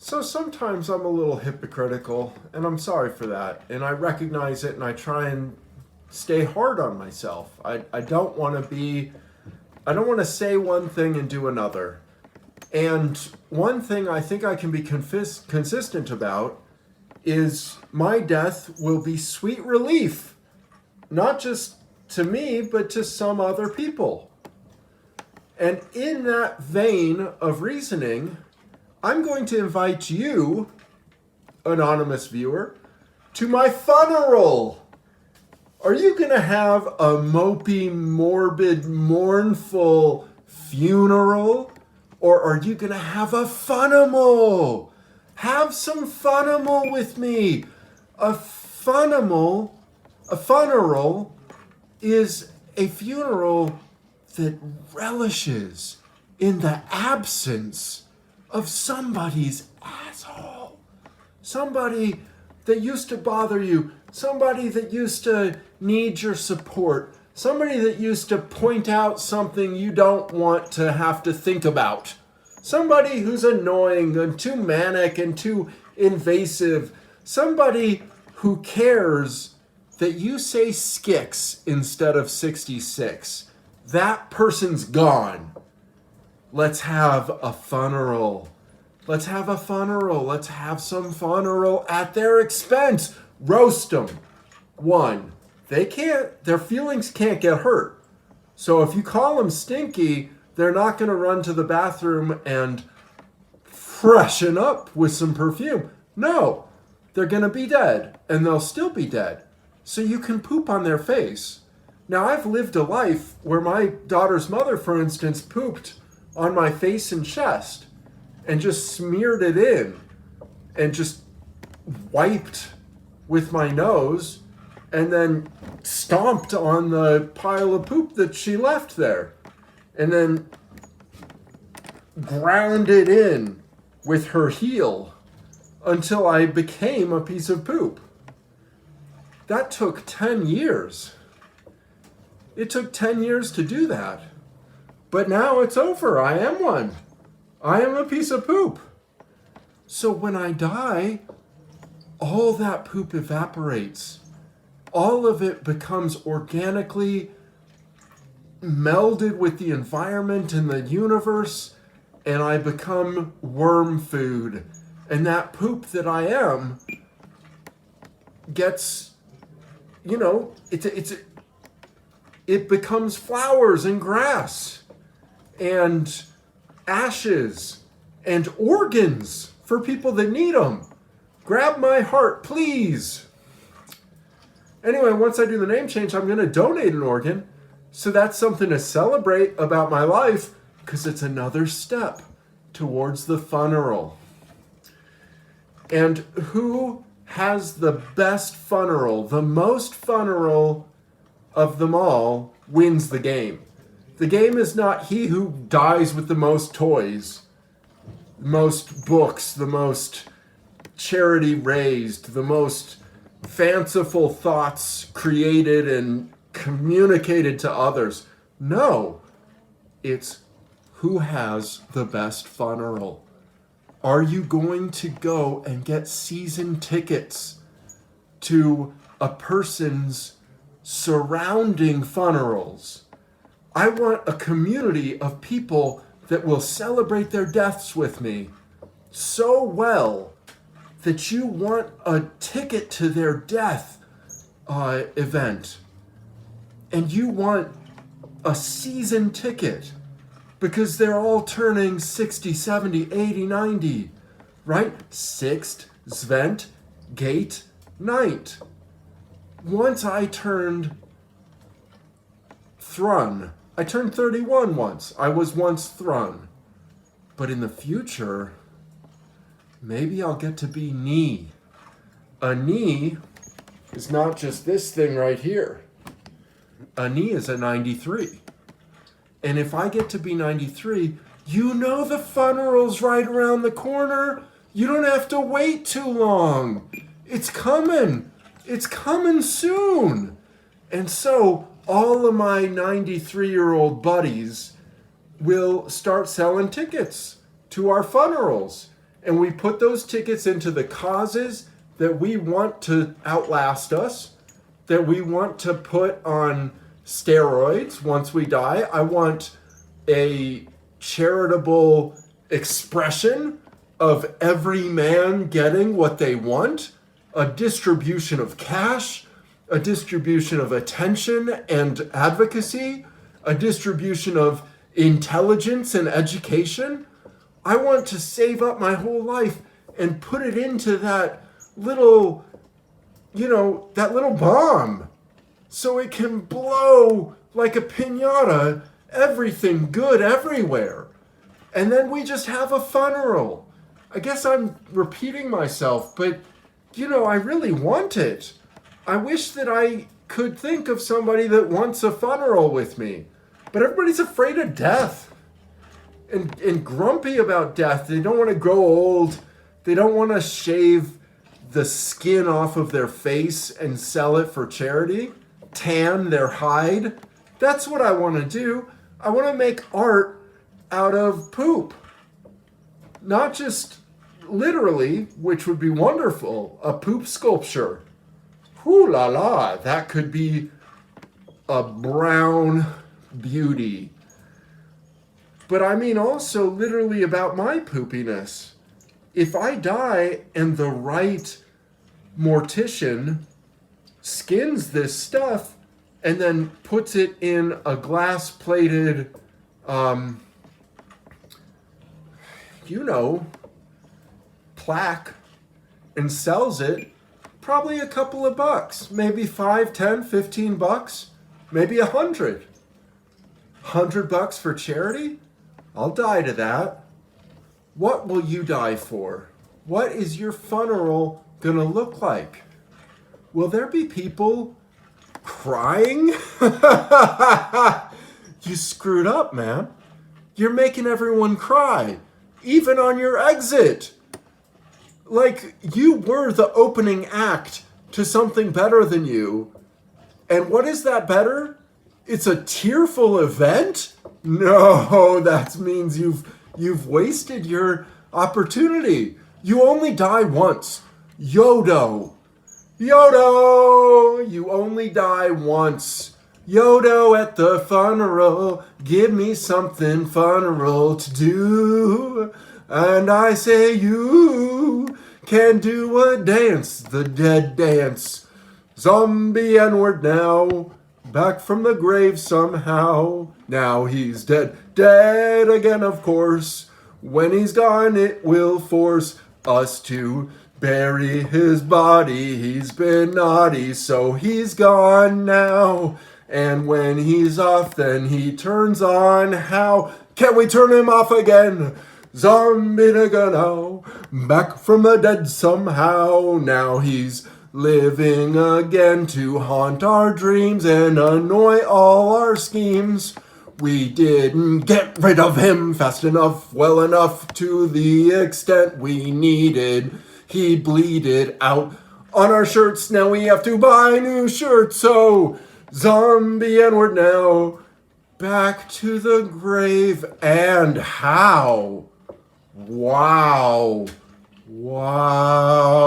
So sometimes I'm a little hypocritical, and I'm sorry for that. And I recognize it, and I try and stay hard on myself. I don't want to be, I don't want to say one thing and do another. And one thing I think I can be consistent about is my death will be sweet relief, not just to me, but to some other people. And in that vein of reasoning, I'm going to invite you, anonymous viewer, to my funeral. Are you going to have a mopey, morbid, mournful funeral? Or are you going to have a funimal? Have some funimal with me. A funimal, a funeral is a funeral that relishes in the absence of somebody's asshole. Somebody that used to bother you. Somebody that used to need your support. Somebody that used to point out something you don't want to have to think about. Somebody who's annoying and too manic and too invasive. Somebody who cares that you say skix instead of 66. That person's gone. Let's have a funeral. Let's have a funeral. Let's have some funeral at their expense. Roast them. One, their feelings can't get hurt. So if you call them stinky, they're not going to run to the bathroom and freshen up with some perfume. No, they're going to be dead, and they'll still be dead. So you can poop on their face. Now, I've lived a life where my daughter's mother, for instance, pooped on my face and chest and just smeared it in and just wiped with my nose and then stomped on the pile of poop that she left there and then ground it in with her heel until I became a piece of poop. That took 10 years. It took 10 years to do that. But now it's over. I am one. I am a piece of poop. So when I die, all that poop evaporates. All of it becomes organically melded with the environment and the universe, and I become worm food. And that poop that I am gets, it becomes flowers and grass and ashes and organs for people that need them. Grab my heart, please. Anyway, once I do the name change, I'm going to donate an organ. So that's something to celebrate about my life because it's another step towards the funeral. And who has the best funeral, the most funeral of them all, wins the game. The game is not he who dies with the most toys, the most books, the most charity raised, the most fanciful thoughts created and communicated to others. No, it's who has the best funeral. Are you going to go and get season tickets to a person's surrounding funerals? I want a community of people that will celebrate their deaths with me so well that you want a ticket to their death event. And you want a season ticket because they're all turning 60, 70, 80, 90, right? Sixt, Svent, Gate, Night. Once I turned Thrun. I turned 31 once. I was once Thrun. But in the future, maybe I'll get to be Knee. A knee is not just this thing right here. A knee is a 93. And if I get to be 93, you know the funeral's right around the corner. You don't have to wait too long. It's coming. It's coming soon. And so all of my 93-year-old buddies will start selling tickets to our funerals. and we put those tickets into the causes that we want to outlast us, that we want to put on steroids once we die. I want a charitable expression of every man getting what they want, a distribution of cash, a distribution of attention and advocacy, a distribution of intelligence and education. I want to save up my whole life and put it into that little, that little bomb so it can blow like a piñata, everything good everywhere. And then we just have a funeral. I guess I'm repeating myself, but, I really want it. I wish that I could think of somebody that wants a funeral with me. But everybody's afraid of death and grumpy about death. They don't want to grow old. They don't want to shave the skin off of their face and sell it for charity, tan their hide. That's what I want to do. I want to make art out of poop. Not just literally, which would be wonderful, a poop sculpture. Whoo la la, that could be a brown beauty. But I mean also literally about my poopiness. If I die and the right mortician skins this stuff and then puts it in a glass-plated, plaque and sells it, probably a couple of bucks, maybe $5, $10, $15, maybe $100. $100 for charity? I'll die to that. What will you die for? What is your funeral gonna look like? Will there be people crying? You screwed up, man. You're making everyone cry, even on your exit. Like, you were the opening act to something better than you. And what is that better? It's a tearful event? No, that means you've wasted your opportunity. You only die once. YODO. YODO! You only die once. YODO at the funeral. Give me something funeral to do. And I say you can do a dance, the dead dance. Zombie N-word now, back from the grave somehow. Now he's dead, dead again of course. When he's gone it will force us to bury his body. He's been naughty so he's gone now. And when he's off then he turns on. How can we turn him off again? Zombie nigga now, back from the dead somehow. Now he's living again to haunt our dreams and annoy all our schemes. We didn't get rid of him fast enough, well enough to the extent we needed. He bleeded out on our shirts, now we have to buy new shirts. So, zombie N-word now, back to the grave, and how? Wow. Wow.